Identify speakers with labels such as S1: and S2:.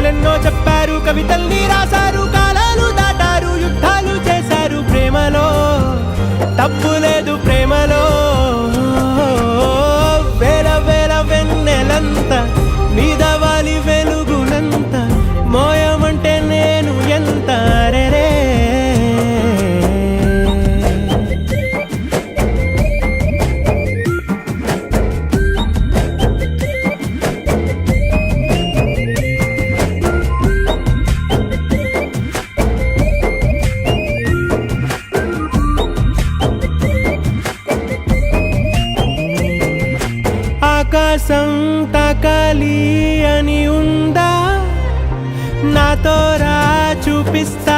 S1: కథలెన్నో చెప్పారు, కవితల్ని రాశారు, కాలాలు దాటారు, యుద్ధాలు చేశారు. ప్రేమలో తప్పు లేదు, ప్రేమలో వేల వేల వెన్నెలంత మీద వాలి వెలుగునంత మోయమంటే నేను ఎంత రే. ఆకాశం తాకాలి అని ఉందా, నాతో రా చూపిస్తా